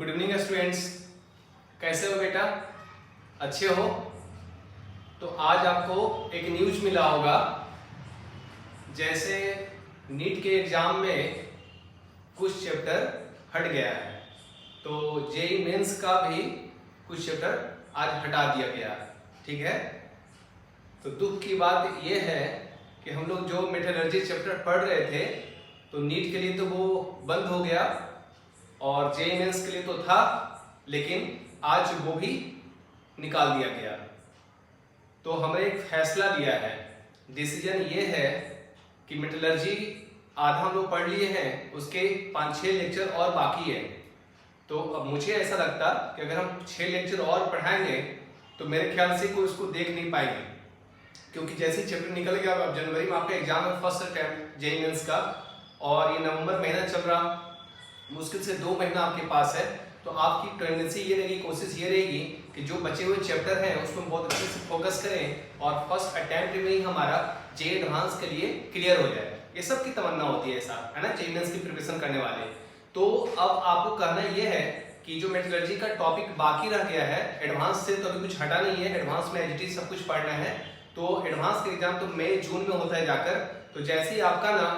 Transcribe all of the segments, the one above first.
Good evening students, कैसे हो बेटा? अच्छे हो? तो आज आपको एक न्यूज मिला होगा, जैसे नीट के एग्जाम में कुछ चैप्टर हट गया है, तो जेईई मेंस का भी कुछ चैप्टर आज हटा दिया गया। ठीक है, तो दुख की बात यह है कि हम लोग जो मेटलर्जी चैप्टर पढ़ रहे थे, तो नीट के लिए तो वो बंद हो गया और जेईई मेंस के लिए तो था, लेकिन आज वो भी निकाल दिया गया। तो हमने एक फैसला लिया है, डिसीजन ये है कि मेटलर्जी आधा हम लोग पढ़ लिए हैं, उसके 5-6 लेक्चर और बाकी है। तो अब मुझे ऐसा लगता कि अगर हम 6 लेक्चर और पढ़ाएंगे तो मेरे ख्याल से कोई उसको देख नहीं पाएंगे, क्योंकि जैसे चैप्टर निकल गया। अब जनवरी में आपका एग्जाम है, फर्स्ट अटेम्प्ट जेईई मेंस का, और ये नवंबर महीना चल रहा, मुश्किल से 2 महीना आपके पास है। तो आपकी टेंडेंसी ये रहेगी, कोशिश ये रहेगी कि जो बचे हुए चैप्टर हैं उसको बहुत अच्छे से फोकस करें और फर्स्ट अटेम्प्ट में ही हमारा जेईई एडवांस के लिए क्लियर हो जाए। ये सब की तमन्ना होती है, ऐसा है ना, जेईई मेंस की प्रिपरेशन करने वाले। तो अब आपको करना ये है कि जो मेटलर्जी का टॉपिक बाकी रह गया है एडवांस से, तो अभी कुछ हटा नहीं है, एडवांस में एचटी सब कुछ पढ़ना है। तो एडवांस का एग्जाम तो मई जून में होता है जाकर। तो जैसे ही आपका ना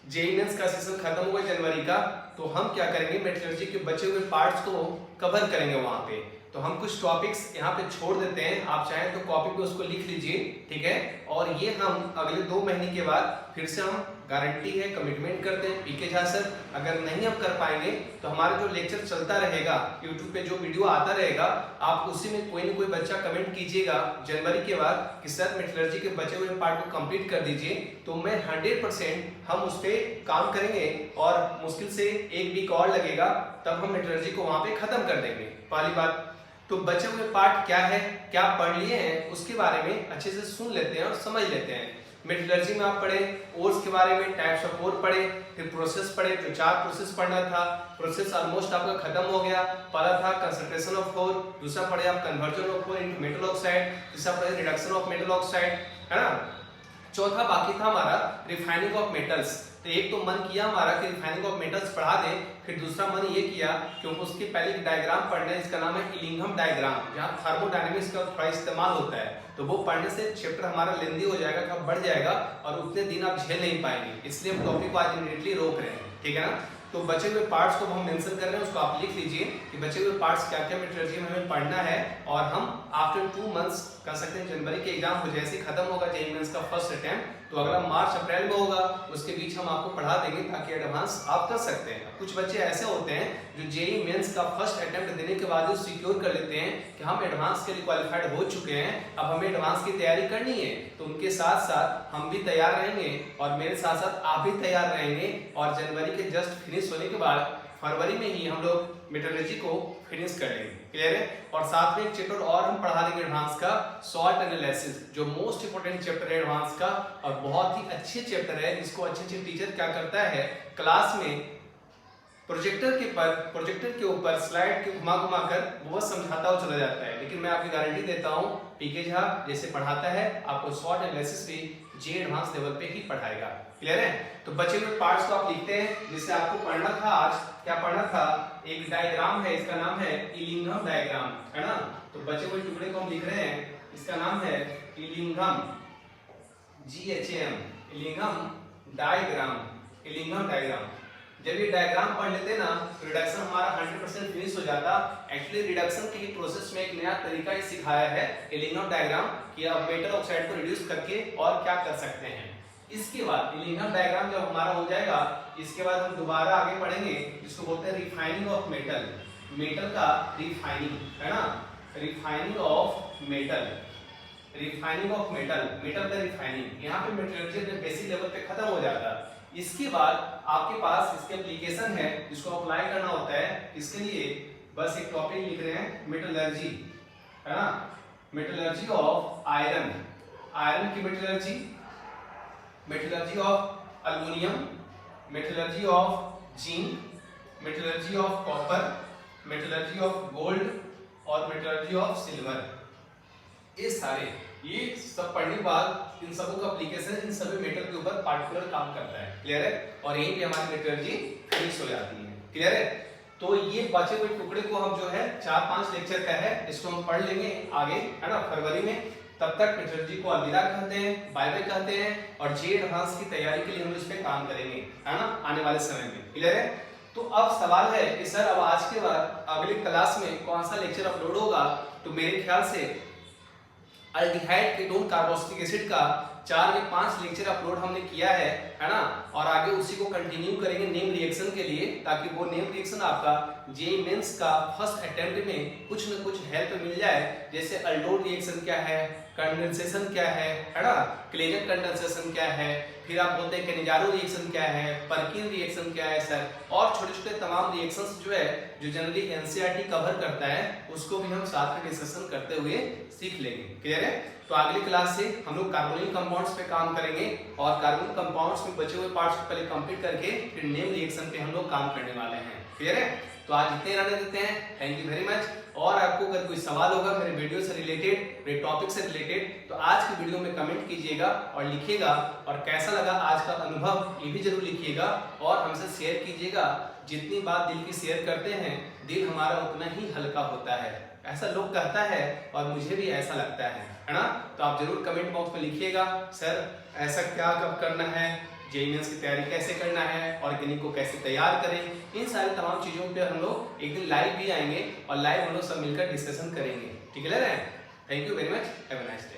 जेईई मेंस का सेशन खत्म हुआ जनवरी का, तो हम क्या करेंगे, मेटलर्जी के बचे हुए पार्ट्स को कवर करेंगे वहां पे। तो हम कुछ टॉपिक्स यहाँ पे छोड़ देते हैं, आप चाहें तो कॉपी पे उसको लिख लीजिए, ठीक है। और ये हम अगले 2 महीने के बाद फिर से हम गारंटी है, कमिटमेंट करते हैं पीके झा सर, अगर नहीं हम कर पाएंगे तो हमारा जो लेक्चर चलता रहेगा, यूट्यूब पे जो वीडियो आता रहेगा, आप उसी में कोई ना कोई बच्चा कमेंट कीजिएगा जनवरी के बाद कि सर मेटलर्जी के बचे हुए पार्ट को कंप्लीट कर दीजिए। तो मैं 100% हम उस पर काम करेंगे और मुश्किल से 1 वीक और लगेगा, तब हम मेटलर्जी को वहां पे खत्म कर देंगे। पहली बात तो बचे हुए पार्ट क्या है, क्या पढ़ लिए हैं, उसके बारे में अच्छे से सुन लेते हैं और समझ लेते हैं। मेटलर्जी में आप पढ़े ओर्स के बारे में, टाइप्स ऑफ ओर पढ़े, फिर प्रोसेस पढ़े, जो 4 प्रोसेस पढ़ना था, प्रोसेस ऑलमोस्ट आपका खत्म हो गया। पहला था कंसंट्रेशन ऑफ ओर, दूसरा पढ़े आप conversion of ore into metal oxide, तीसरा पढ़े रिडक्शन ऑफ मेटल ऑक्साइड, है ना। चौथा बाकी था हमारा रिफाइनिंग ऑफ मेटल्स। तो एक तो मन किया हमारा कि रिफाइनिंग ऑफ मेटल्स पढ़ा दें, फिर दूसरा मन ये किया क्योंकि उसके पहले एक डायग्राम पढ़ना है, इसका नाम है इलिंघम डायग्राम, जहाँ थर्मोडायनेमिक्स का थोड़ा इस्तेमाल होता है। तो वो पढ़ने से चैप्टर हमारा लेंदी हो जाएगा, कब बढ़ जाएगा और उतने दिन आप झेल नहीं पाएंगे, इसलिए हम टॉपिक को आज इमीडिएटली रोक रहे हैं, ठीक है ना। तो बचे हुए पार्ट्स को हम मेंशन कर रहे हैं, उसको आप लिख लीजिए कि बचे हुए पार्ट्स क्या क्या मेटलर्जी में हमें पढ़ना है। और हम आफ्टर 2 मंथ्स कर सकते हैं, जनवरी के एग्जाम को जैसे ही खत्म होगा जेईई मेंस का फर्स्ट अटेम्प्ट, तो अगला मार्च अप्रैल में होगा, उसके बीच हम आपको पढ़ा देंगे ताकि एडवांस आप कर सकते हैं। कुछ बच्चे ऐसे होते हैं जो जेईई मेंस का फर्स्ट अटेम्प्ट देने के बाद सिक्योर कर लेते हैं कि हम एडवांस के लिए क्वालिफाइड हो चुके हैं, अब हमें एडवांस की तैयारी करनी है। तो उनके साथ साथ हम भी तैयार रहेंगे और मेरे साथ साथ आप भी तैयार रहेंगे, और जनवरी के जस्ट फिनिश होने के बाद फरवरी में ही हम लोग मेटलर्जी को फिनिश कर लेंगे, क्लियर है। और साथ में एक चैप्टर और हम पढ़ा देंगे एडवांस का, सॉल्ट एनालिसिस, जो मोस्ट इंपोर्टेंट चैप्टर है एडवांस का और बहुत ही अच्छे चैप्टर है, जिसको अच्छे टीचर क्या करता है क्लास में प्रोजेक्टर के ऊपर स्लाइड के घुमा कर वो समझाता हुआ चला जाता है। लेकिन मैं आपकी गारंटी देता हूँ पीके झा जैसे पढ़ाता है, आपको सॉल्ट एनालिसिस भी जेईई एडवांस लेवल पे ही पढ़ाएगा, क्लियर है। तो बचे हुए पार्ट्स को आप लिखते हैं, जिससे आपको पढ़ना था आज, क्या पढ़ना था, एक डायग्राम है, इसका नाम है इलिंघम डायग्राम, है ना। तो बचे हुए टुकड़े को हम लिख रहे हैं, इसका नाम है इलिंघम, GHAM, इलिंघम डायग्राम। जब ये डायग्राम पढ़ लेते ना तो रिडक्शन हमारा 100% फिनिश हो जाता। एक्चुअली रिडक्शन के प्रोसेस में एक नया तरीका ही सिखाया है इलिंघम डायग्राम, कि आप मेटल ऑक्साइड को रिड्यूस करके और क्या कर सकते हैं। इसके बाद इलिंघम डायग्राम जब हमारा हो जाएगा, इसके बाद हम दोबारा आगे पढ़ेंगे जिसको बोलते हैं रिफाइनिंग ऑफ मेटल का रिफाइनिंग, है ना, रिफाइनिंग ऑफ मेटल का रिफाइनिंग। यहाँ पे मेटलर्जी के बेसिक लेवल पे खत्म हो जाता है। इसके बाद आपके पास इसके एप्लीकेशन है जिसको अप्लाई करना होता है। इसके लिए बस एक टॉपिक लिख रहे हैं मेटलर्जी, है ना, मेटलर्जी ऑफ आयरन की metallurgy of aluminium, metallurgy of zinc, metallurgy of copper, metallurgy of gold और मेटलर्जी ऑफ सिल्वर। ये सब पढ़ने के बाद इन सबों का एप्लीकेशन इन सभी मेटल के ऊपर पार्टिकुलर काम करता है, क्लियर है। और यहीं पे हमारी मेटलर्जी फिनिश हो जाती है, क्लियर है। तो ये बचे हुए टुकड़े को हम जो है 4-5 लेक्चर का है, इसको हम पढ़ लेंगे आगे, है ना, फरवरी में। तब तक मेट्रोलॉजी को अलविदा कहते हैं, बाय बाय कहते हैं, और जे एडवांस की तैयारी के लिए हम इस पे काम करेंगे, है ना, आने वाले समय में। क्लियर है? तो अब सवाल है कि सर अब आज के बाद अगली क्लास में कौन सा लेक्चर अपलोड होगा? तो मेरे ख्याल से अल्डिहाइड कीटोन कार्बोक्सिलिक एसिड का 4 में 5 लेक्चर अपलोड हमने किया है ना, और आगे उसी को कंटिन्यू करेंगे नेम रिएक्शन के लिए, ताकि वो नेम रिएक्शन आपका जेईई मेंस का फर्स्ट अटेम्प्ट में कुछ न कुछ हेल्प मिल जाए। जैसे अल्डोल रिएक्शन क्या है, कंडेंसेशन क्या है ना, क्लेजन कंडेंसेशन क्या है, फिर आप बोलते हैं कैनिजारो रिएक्शन क्या है, पर्किन रिएक्शन क्या है सर, और छोटे छोटे तमाम रिएक्शंस जो है जो जनरली एनसीईआरटी कवर करता है, उसको भी हम साथ में डिस्कशन करते हुए सीख लेंगे। क्लियर है? तो अगली क्लास से हम लोग कार्बोनिल कंपाउंड्स पे काम करेंगे, और कार्बोनिल कंपाउंड्स में बचे हुए पार्ट्स को पहले कंप्लीट करके फिर नेम रिएक्शन पे हम लोग काम करने वाले हैं। क्लियर है? तो आज इतने रहने देते हैं। Thank you very much. और आपको अगर कोई सवाल होगा मेरे वीडियो से रिलेटेड, मेरे टॉपिक से रिलेटेड, तो आज की वीडियो में कमेंट कीजिएगा और लिखिएगा, और कैसा लगा आज का अनुभव ये भी जरूर लिखिएगा, और हमसे शेयर कीजिएगा। जितनी बात दिल की शेयर करते हैं, दिल हमारा उतना ही हल्का होता है, ऐसा लोग कहता है, और मुझे भी ऐसा लगता है ना। तो आप जरूर कमेंट बॉक्स में लिखिएगा सर ऐसा क्या कब करना है, जेईई मेंस की तैयारी कैसे करना है, ऑर्गेनिक को कैसे तैयार करें, इन सारी तमाम चीज़ों पे हम लोग एक दिन लाइव भी आएंगे, और लाइव हम लोग सब मिलकर डिस्कशन करेंगे। ठीक है? Thank you very much. Have a nice day.